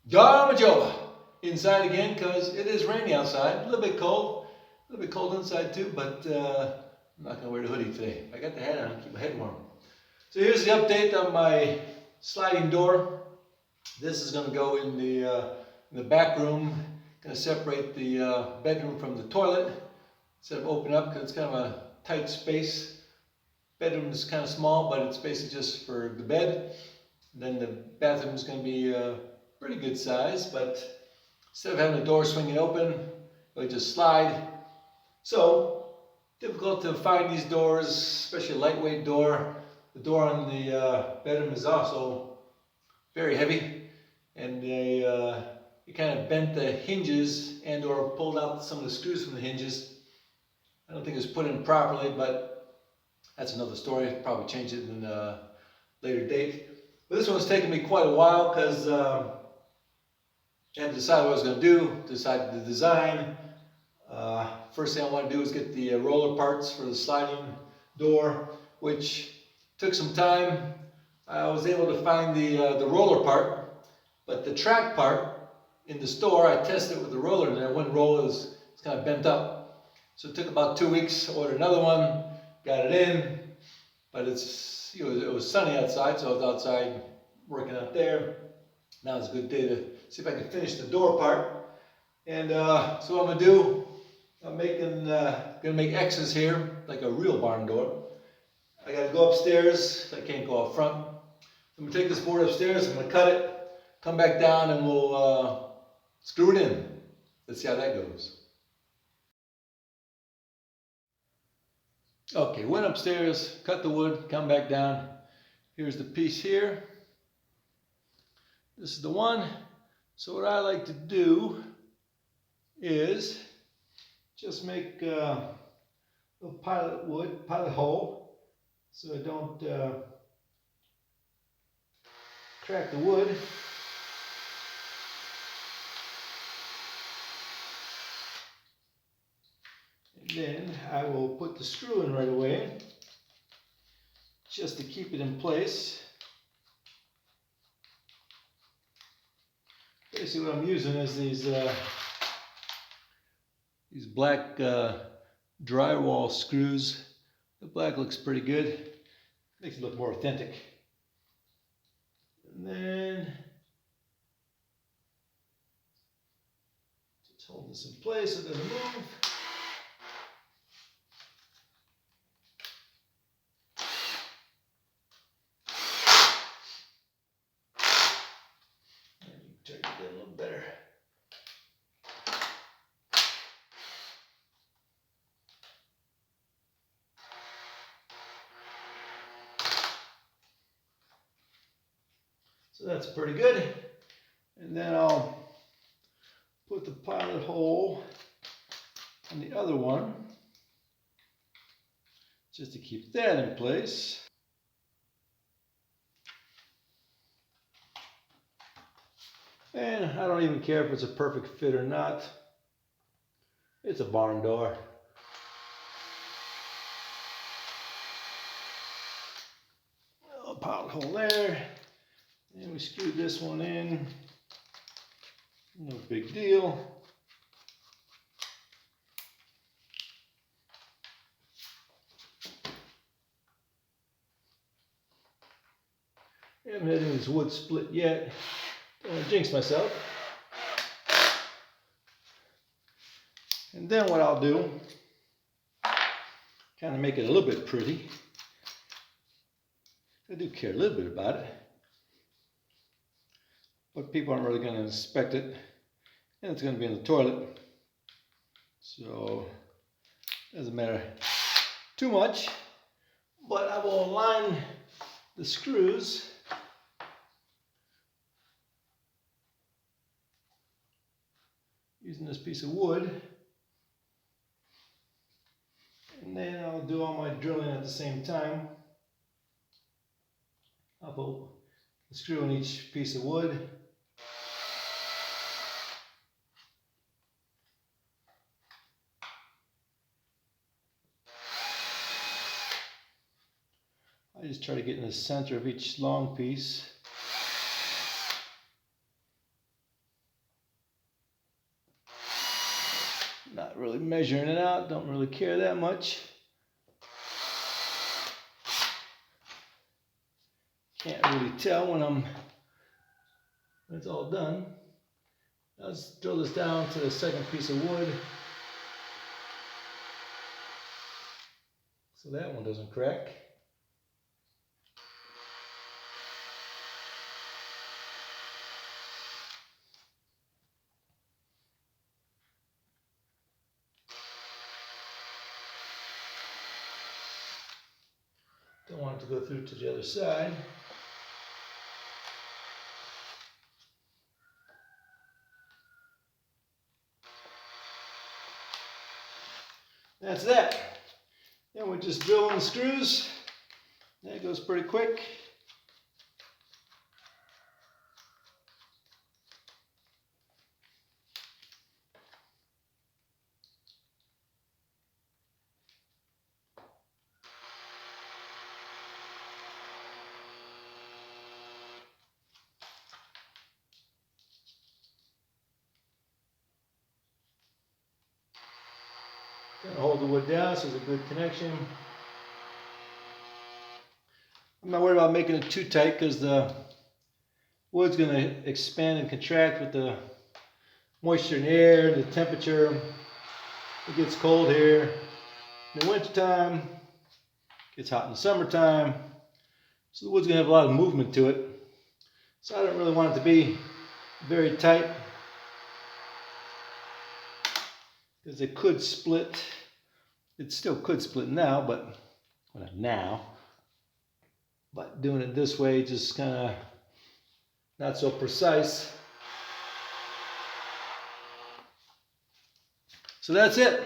Dharma inside again because it is rainy outside, a little bit cold inside too, but I'm not gonna wear the hoodie today. I got the hat on, keep my head warm. So here's the update on my sliding door. This is gonna go in the back room, gonna separate the bedroom from the toilet instead of open up because it's kind of a tight space. Bedroom is kind of small, but it's basically just for the bed. And then the bathroom is going to be pretty good size, but instead of having the door swinging open, it just slide. So difficult to find these doors, especially a lightweight door. The door on the bedroom is also very heavy, and they kind of bent the hinges and or pulled out some of the screws from the hinges. I don't think it was put in properly, but that's another story. I'll probably change it in a later date. But this one's taken me quite a while because I had to decide what I was going to do, decide the design. First thing I want to do is get the roller parts for the sliding door, which took some time. I was able to find the roller part, but the track part in the store, I tested it with the roller in there. One roll is kind of bent up. So it took about 2 weeks. Ordered another one, got it in, but it was sunny outside, so I was outside working out there. Now it's a good day to see if I can finish the door part. And so what I'm gonna do, I'm gonna make X's here, like a real barn door. I gotta go upstairs, I can't go up front. I'm gonna take this board upstairs, I'm gonna cut it, come back down, and we'll screw it in. Let's see how that goes. Okay, went upstairs, cut the wood, come back down. Here's the piece here. This is the one. So what I like to do is just make a little pilot hole, so I don't crack the wood. And then I will put the screw in right away, just to keep it in place. Basically what I'm using is these black drywall screws. The black looks pretty good. Makes it look more authentic. And then just hold this in place so it doesn't move. Try to get a little better. So that's pretty good. And then I'll put the pilot hole on the other one, just to keep that in place. And I don't even care if it's a perfect fit or not. It's a barn door. A pilot hole there. And we screwed this one in. No big deal. I haven't had any wood split yet. Don't want to jinx myself. And then what I'll do, kind of make it a little bit pretty. I do care a little bit about it, but people aren't really going to inspect it, and it's going to be in the toilet, so it doesn't matter too much. But I will align the screws using this piece of wood, and then I'll do all my drilling at the same time. I'll put the screw in each piece of wood. I just try to get in the center of each long piece. Not really measuring it out, don't really care that much. Can't really tell when it's all done. Let's drill this down to the second piece of wood, so that one doesn't crack. Don't want it to go through to the other side. That's that. Then we're just drilling the screws. That goes pretty quick. Gonna hold the wood down so there's a good connection. I'm not worried about making it too tight because the wood's going to expand and contract with the moisture in the air, the temperature. It gets cold here in the wintertime, gets hot in the summertime, so the wood's going to have a lot of movement to it. So I don't really want it to be very tight because it could split. It still could split now, but well, not now. But doing it this way, just kind of not so precise. So that's it.